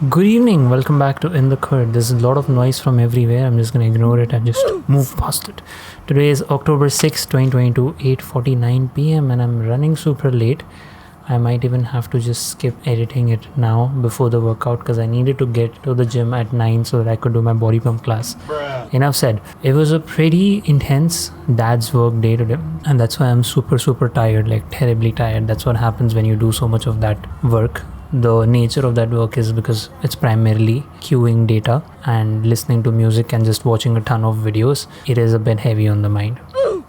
Good evening, welcome back to In the Khud. There's a lot of noise from everywhere. I'm just gonna ignore it and just move past it. Today is October 6, 2022, 8:49 p.m. and I'm running super late. I might even have to just skip editing it now before the workout because I needed to get to the gym at 9 so that I could do my body pump class. Enough said. It was a pretty intense dad's work day today, and that's why I'm super tired, like terribly tired. That's what happens when you do so much of that work. The nature of that work is because it's primarily queuing data and listening to music and just watching a ton of videos. It is a bit heavy on the mind.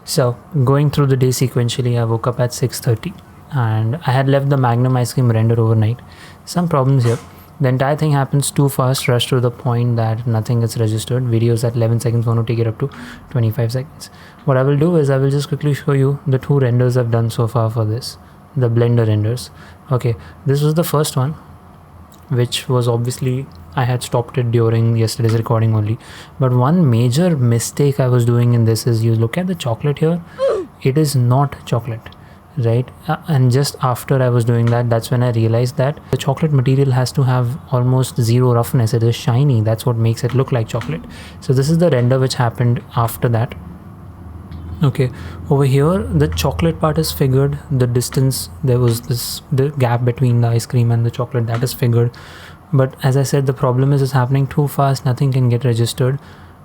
So going through the day sequentially, I woke up at 6:30 and I had left the Magnum ice cream render overnight. Some problems here. The entire thing happens too fast, rushed to the point that nothing gets registered. Videos at 11 seconds want to take it up to 25 seconds. What I will do is I will just quickly show you the two renders I've done so far for this. The Blender renders. Okay, this was the first one, which was obviously I had stopped it during yesterday's recording only. But one major mistake I was doing in this is you look at the chocolate here, it is not chocolate, right? And just after I was doing that, that's when I realized that the chocolate material has to have almost zero roughness. It is shiny. That's what makes it look like chocolate. So this is the render which happened after that. Okay, over here the chocolate part is figured. The distance, there was the gap between the ice cream and the chocolate, that is figured. But as I said, the problem is it's happening too fast. Nothing can get registered.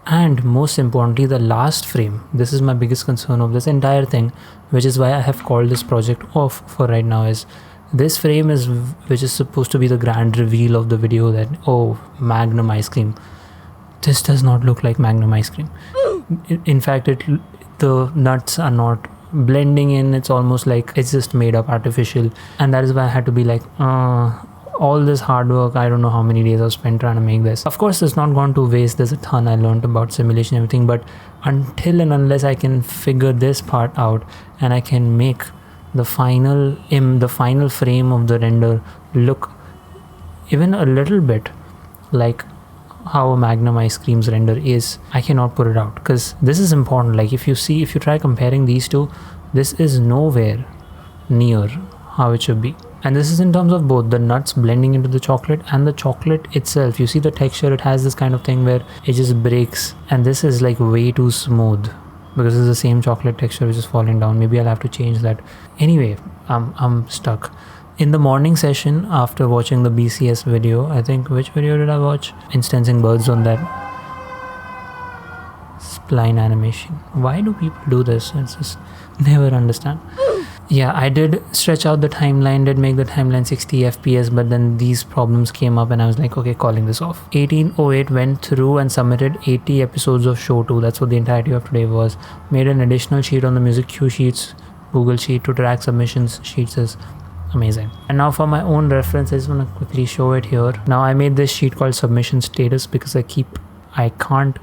And most importantly, the last frame, this is my biggest concern of this entire thing, which is why I have called this project off for right now, is this frame is which is supposed to be the grand reveal of the video, that oh, Magnum ice cream. This does not look like Magnum ice cream. In fact, the nuts are not blending in. It's almost like it's just made up, artificial. And that is why I had to be like, all this hard work, I don't know how many days I've spent trying to make this. Of course, it's not gone to waste. There's a ton I learned about simulation and everything, but until and unless I can figure this part out and I can make the final frame of the render look even a little bit like how a Magnum ice cream's render is, I cannot put it out, because this is important. Like if you try comparing these two, this is nowhere near how it should be. And this is in terms of both the nuts blending into the chocolate and the chocolate itself. You see the texture, it has this kind of thing where it just breaks, and this is like way too smooth because it's the same chocolate texture which is falling down. Maybe I'll have to change that. Anyway, I'm stuck. In the morning session, after watching the BCS video, I think, which video did I watch? Instancing birds on that spline animation. Why do people do this? I just never understand. Yeah, I did stretch out the timeline, did make the timeline 60 FPS, but then these problems came up and I was like, okay, calling this off. 1808 went through and submitted 80 episodes of show 2. That's what the entirety of today was. Made an additional sheet on the music cue sheets, Google Sheet, to track submissions. Sheets is amazing. And now for my own reference, I just want to quickly show it here. Now I made this sheet called submission status because I can't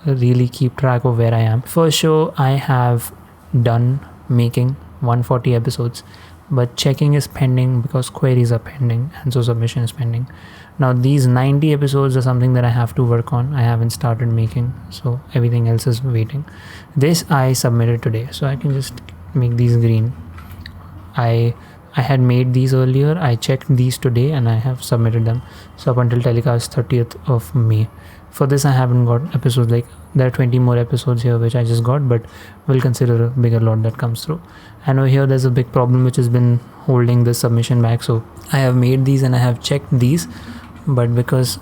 really keep track of where I am. For sure, I have done making 140 episodes, but checking is pending because queries are pending, and so submission is pending. Now these 90 episodes are something that I have to work on. I haven't started making, so everything else is waiting. This I submitted today, so I can just make these green. I had made these earlier. I checked these today and I have submitted them. So up until telecast 30th of May. For this I haven't got episodes, like there are 20 more episodes here which I just got, but we'll consider a bigger lot that comes through. And over here there's a big problem which has been holding the submission back. So I have made these and I have checked these, but because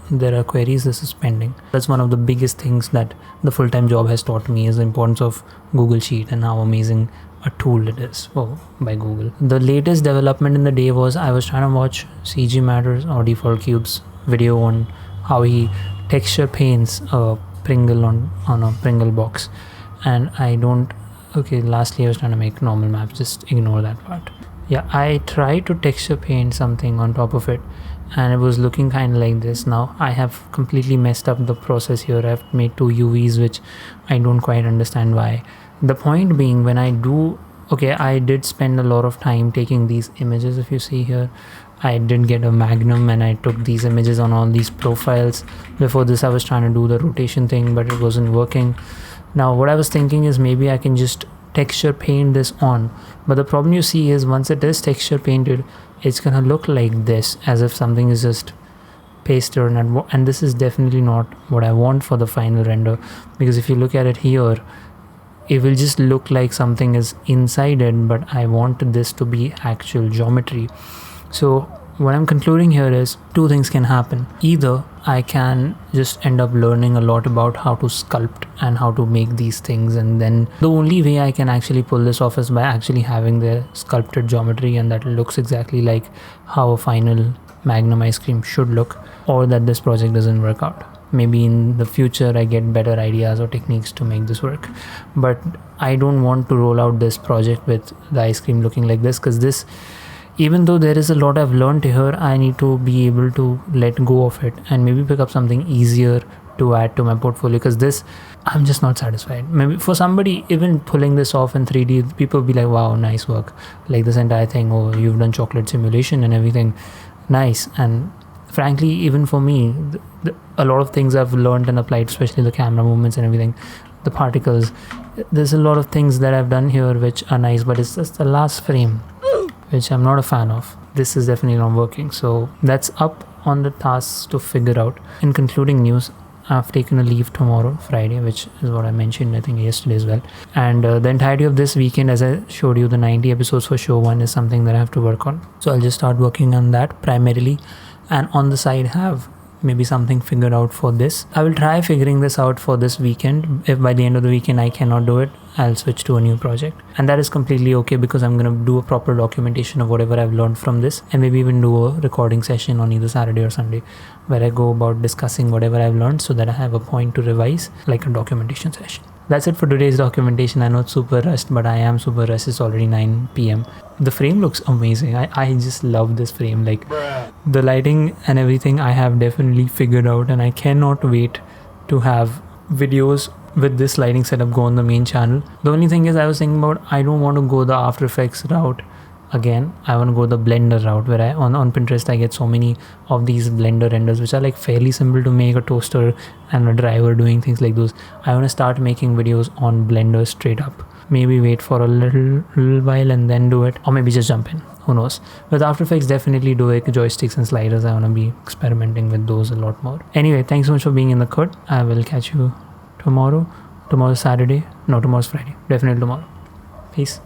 there are queries, this is pending. That's one of the biggest things that the full-time job has taught me, is the importance of Google Sheet and how amazing a tool it is by Google. The latest development in the day was I was trying to watch CG Matters or Default Cube's video on how he texture paints a Pringle on a Pringle box, and lastly I was trying to make normal maps. Just ignore that part. Yeah, I tried to texture paint something on top of it and it was looking kind of like this. Now I have completely messed up the process here. I've made two UVs which I don't quite understand why. The point being, I did spend a lot of time taking these images. If you see here, I did get a Magnum and I took these images on all these profiles. Before this I was trying to do the rotation thing, but it wasn't working. Now what I was thinking is maybe I can just texture paint this on, but the problem you see is once it is texture painted, it's gonna look like this, as if something is just paster, and this is definitely not what I want for the final render, because if you look at it here, it will just look like something is inside it, but I want this to be actual geometry. So what I'm concluding here is two things can happen. Either I can just end up learning a lot about how to sculpt and how to make these things, and then the only way I can actually pull this off is by actually having the sculpted geometry, and that looks exactly like how a final Magnum ice cream should look, or that this project doesn't work out. Maybe in the future I get better ideas or techniques to make this work, but I don't want to roll out this project with the ice cream looking like this, because this, even though there is a lot I've learned here, I need to be able to let go of it and maybe pick up something easier to add to my portfolio, because this, I'm just not satisfied. Maybe for somebody, even pulling this off in 3D, people will be like, wow, nice work. Like this entire thing, oh, you've done chocolate simulation and everything, nice. And frankly, even for me, a lot of things I've learned and applied, especially the camera movements and everything, the particles, there's a lot of things that I've done here which are nice, but it's just the last frame which I'm not a fan of. This is definitely not working. So that's up on the tasks to figure out. In concluding news, I've taken a leave tomorrow, Friday, which is what I mentioned I think yesterday as well. And the entirety of this weekend, as I showed you, the 90 episodes for show 1 is something that I have to work on. So I'll just start working on that primarily, and on the side have maybe something figured out for this. I will try figuring this out for this weekend. If by the end of the weekend I cannot do it, I'll switch to a new project, and that is completely okay, because I'm going to do a proper documentation of whatever I've learned from this, and maybe even do a recording session on either Saturday or Sunday where I go about discussing whatever I've learned, so that I have a point to revise, like a documentation session. That's it for today's documentation. I know it's super rushed, but I am super rushed. It's already 9 p.m. The frame looks amazing. I just love this frame. Like the lighting and everything I have definitely figured out, and I cannot wait to have videos with this lighting setup go on the main channel. The only thing is, I was thinking about, I don't want to go the After Effects route again. I want to go the Blender route, where I on Pinterest I get so many of these Blender renders which are like fairly simple to make, a toaster and a driver doing things like those. I want to start making videos on Blender straight up. Maybe wait for a little while and then do it, or maybe just jump in, who knows. With After Effects, definitely do it. Joysticks and sliders, I want to be experimenting with those a lot more. Anyway, thanks so much for being in the Khud. I will catch you tomorrow. Tomorrow's Saturday. No, tomorrow's Friday. Definitely tomorrow. Peace.